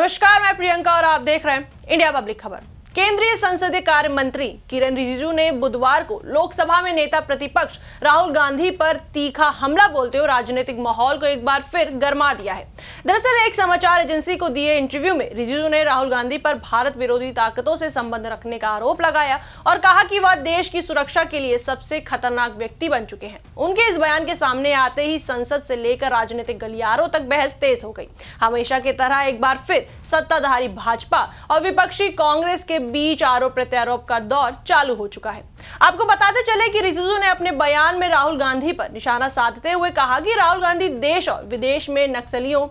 नमस्कार, मैं प्रियंका और आप देख रहे हैं इंडिया पब्लिक खबर। केंद्रीय संसदीय कार्य मंत्री किरेन रिजिजू ने बुधवार को लोकसभा में नेता प्रतिपक्ष राहुल गांधी पर तीखा हमला बोलते हुए राजनीतिक माहौल को एक बार फिर गर्मा दिया है। दरअसल एक समाचार एजेंसी को दिए इंटरव्यू में रिजिजू ने राहुल गांधी पर भारत विरोधी ताकतों से संबंध रखने का आरोप लगाया और कहा कि वह देश की सुरक्षा के लिए सबसे खतरनाक व्यक्ति बन चुके हैं। उनके इस बयान के सामने आते ही संसद से लेकर राजनीतिक गलियारों तक बहस तेज हो गई। हमेशा की तरह एक बार फिर सत्ताधारी भाजपा और विपक्षी कांग्रेस के बीच आरोप प्रत्यारोप का दौर चालू हो चुका है। आपको बताते चले कि रिजिजू ने अपने बयान में राहुल गांधी पर निशाना साधते हुए कहा कि राहुल गांधी देश और विदेश में नक्सलियों,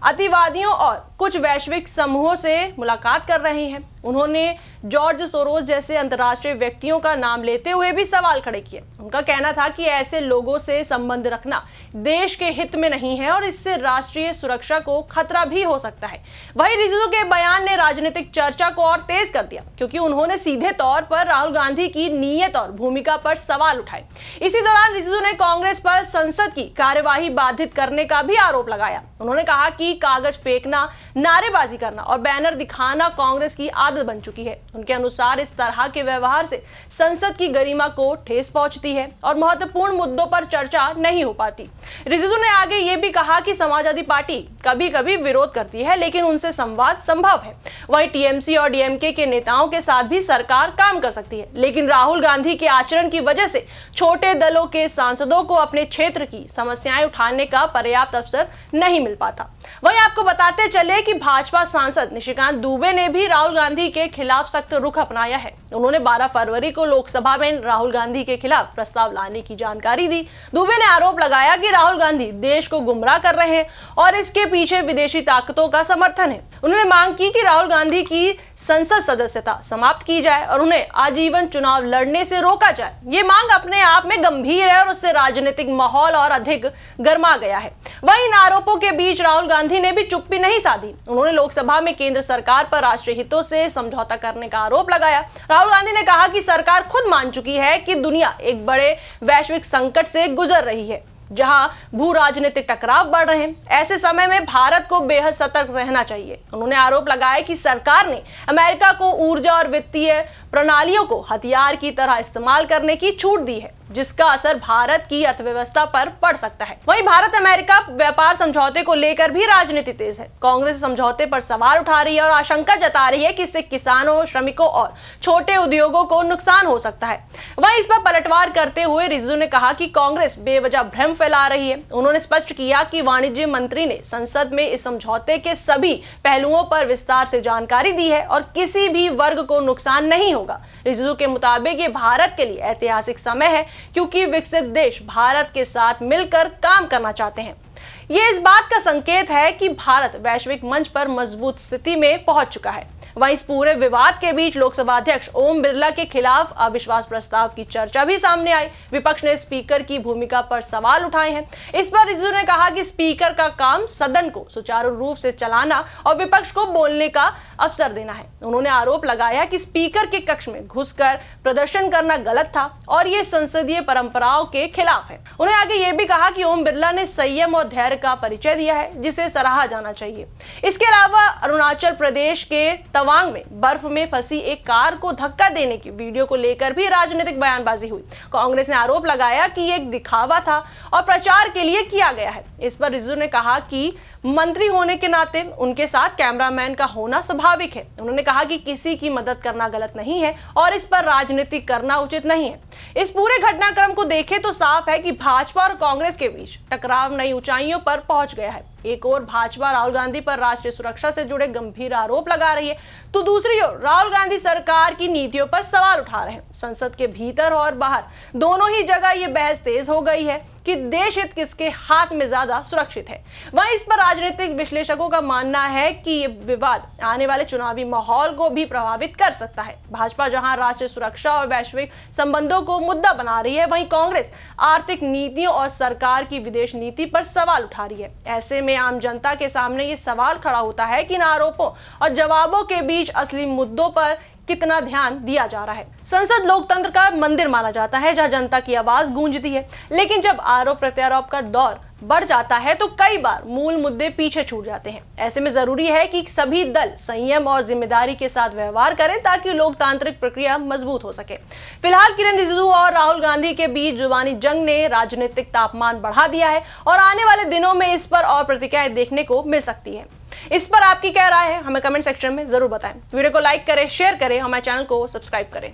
अतिवादियों और कुछ वैश्विक समूहों से मुलाकात कर रहे हैं। उन्होंने जॉर्ज सोरोस जैसे अंतर्राष्ट्रीय व्यक्तियों का नाम लेते हुए भी सवाल खड़े किए। उनका कहना था कि ऐसे लोगों से संबंध रखना देश के हित में नहीं है और इससे राष्ट्रीय सुरक्षा को खतरा भी हो सकता है। वहीं रिजिजू के बयान ने राजनीतिक चर्चा को और तेज कर दिया, क्योंकि उन्होंने सीधे तौर पर राहुल गांधी की नीयत और भूमिका पर सवाल उठाए। इसी दौरान रिजिजू ने कांग्रेस पर संसद की कार्यवाही बाधित करने का भी आरोप लगाया। उन्होंने कहा कि कागज फेंकना, नारेबाजी करना और बैनर दिखाना कांग्रेस की आदत बन चुकी है। उनके अनुसार इस तरह के व्यवहार से संसद की गरिमा को ठेस पहुंचती है और महत्वपूर्ण मुद्दों पर चर्चा नहीं हो पाती। रिजिजू ने आगे ये भी कहा कि समाजवादी पार्टी कभी-कभी विरोध करती है, लेकिन उनसे संवाद संभव है। वहीं टीएमसी और डीएमके के नेताओं के साथ भी सरकार काम कर सकती है, लेकिन राहुल गांधी के आचरण की वजह से छोटे दलों के सांसदों को अपने क्षेत्र की समस्याएं उठाने का पर्याप्त अवसर नहीं मिल पाता। वहीं आपको बताते चले कि भाजपा सांसद निशिकांत दुबे ने भी राहुल गांधी के खिलाफ सख्त रुख अपनाया है। उन्होंने 12 फरवरी को लोकसभा में राहुल गांधी के खिलाफ प्रस्ताव लाने की जानकारी दी। दुबे ने आरोप लगाया कि राहुल गांधी देश को गुमराह कर रहे हैं और इसके पीछे विदेशी ताकतों का समर्थन है। उन्होंने मांग की कि राहुल गांधी की संसद सदस्यता समाप्त की जाए और उन्हें आजीवन चुनाव लड़ने से रोका जाए। ये मांग अपने आप में गंभीर है और उससे राजनीतिक माहौल और अधिक गर्मा गया है। वहीं इन आरोपों के बीच राहुल गांधी ने भी चुप्पी नहीं साधी। उन्होंने लोकसभा में केंद्र सरकार पर राष्ट्रीय हितों से समझौता करने का आरोप लगाया। राहुल गांधी ने कहा कि सरकार खुद मान चुकी है कि दुनिया एक बड़े वैश्विक संकट से गुजर रही है, जहां भू राजनीतिक टकराव बढ़ रहे हैं। ऐसे समय में भारत को बेहद सतर्क रहना चाहिए। उन्होंने आरोप लगाया कि सरकार ने अमेरिका को ऊर्जा और वित्तीय प्रणालियों को हथियार की तरह इस्तेमाल करने की छूट दी है, जिसका असर भारत की अर्थव्यवस्था पर पड़ सकता है। वहीं भारत अमेरिका व्यापार समझौते को लेकर भी राजनीति तेज है। कांग्रेस समझौते पर सवाल उठा रही है और आशंका जता रही है कि इससे किसानों, श्रमिकों और छोटे उद्योगों को नुकसान हो सकता है। वहीं इस पर पलटवार करते हुए रिजिजू ने कहा कि कांग्रेस बेवजह भ्रम फैला रही है। उन्होंने स्पष्ट किया कि वाणिज्य मंत्री ने संसद में इस समझौते के सभी पहलुओं पर विस्तार से जानकारी दी है और किसी भी वर्ग को नुकसान नहीं होगा। रिजिजू के मुताबिक ये भारत के लिए ऐतिहासिक समय है, क्योंकि विकसित देश भारत के साथ मिलकर काम करना चाहते हैं। ये इस बात का संकेत है कि भारत वैश्विक मंच पर मजबूत स्थिति में पहुंच चुका है। वहीं इस पूरे विवाद के बीच लोकसभा अध्यक्ष ओम बिरला के खिलाफ अविश्वास प्रस्ताव की चर्चा भी सामने आई। विपक्ष ने स्पीकर की भूमिका पर सवाल उठाए हैं। इस पर रिजिजू ने कहा कि स्पीकर का काम सदन को सुचारू रूप से चलाना और विपक्ष को बोलने का अवसर देना है। उन्होंने आरोप लगाया कि स्पीकर के कक्ष में घुसकर प्रदर्शन करना गलत था और ये संसदीय परंपराओं के खिलाफ है। उन्हें आगे ये भी कहा कि ओम बिरला ने संयम और धैर्य का परिचय दिया है, जिसे सराहा जाना चाहिए। इसके अलावा अरुणाचल प्रदेश के तवांग में बर्फ में फंसी एक कार को धक्का देने की वीडियो को लेकर भी राजनीतिक बयानबाजी हुई। कांग्रेस ने आरोप लगाया कि ये एक दिखावा था और प्रचार के लिए किया गया है। इस पर रिजिजू ने कहा कि मंत्री होने के नाते उनके साथ कैमरामैन का होना स्वाभाविक है। उन्होंने कहा कि किसी की मदद करना गलत नहीं है और इस पर राजनीति करना उचित नहीं है। इस पूरे घटनाक्रम को देखें तो साफ है कि भाजपा और कांग्रेस के बीच टकराव नई ऊंचाइयों पर पहुंच गया है। एक ओर भाजपा राहुल गांधी पर राष्ट्रीय सुरक्षा से जुड़े गंभीर आरोप लगा रही है, तो दूसरी ओर राहुल गांधी सरकार की नीतियों पर सवाल उठा रहे हैं। संसद के भीतर और बाहर दोनों ही जगह ये बहस तेज हो गई है कि देश हित किसके हाथ में ज्यादा सुरक्षित है। वहीं इस पर राजनीतिक विश्लेषकों का मानना है कि ये विवाद आने वाले चुनावी माहौल को भी प्रभावित कर सकता है। भाजपा जहां राष्ट्रीय सुरक्षा और वैश्विक संबंधों को मुद्दा बना रही है, वहीं कांग्रेस आर्थिक नीतियों और सरकार की विदेश नीति पर सवाल उठा रही है। ऐसे में आम जनता के सामने ये सवाल खड़ा होता है कि इन आरोपों और जवाबों के बीच असली मुद्दों पर कितना ध्यान दिया जा रहा है। संसद लोकतंत्र का मंदिर माना जाता है, जहां जनता की आवाज गूंजती है। लेकिन जब आरोप प्रत्यारोप का दौर बढ़ जाता है तो कई बार मूल मुद्दे पीछे छूट जाते हैं। ऐसे में जरूरी है कि सभी दल संयम और जिम्मेदारी के साथ व्यवहार करें ताकि लोकतांत्रिक प्रक्रिया मजबूत हो सके। फिलहाल किरण रिजिजू और राहुल गांधी के बीच जुबानी जंग ने राजनीतिक तापमान बढ़ा दिया है और आने वाले दिनों में इस पर और प्रतिक्रियाएं देखने को मिल सकती है। इस पर आपकी क्या राय है, हमें कमेंट सेक्शन में जरूर बताएं। वीडियो को लाइक करें, शेयर करें, हमारे चैनल को सब्सक्राइब करें।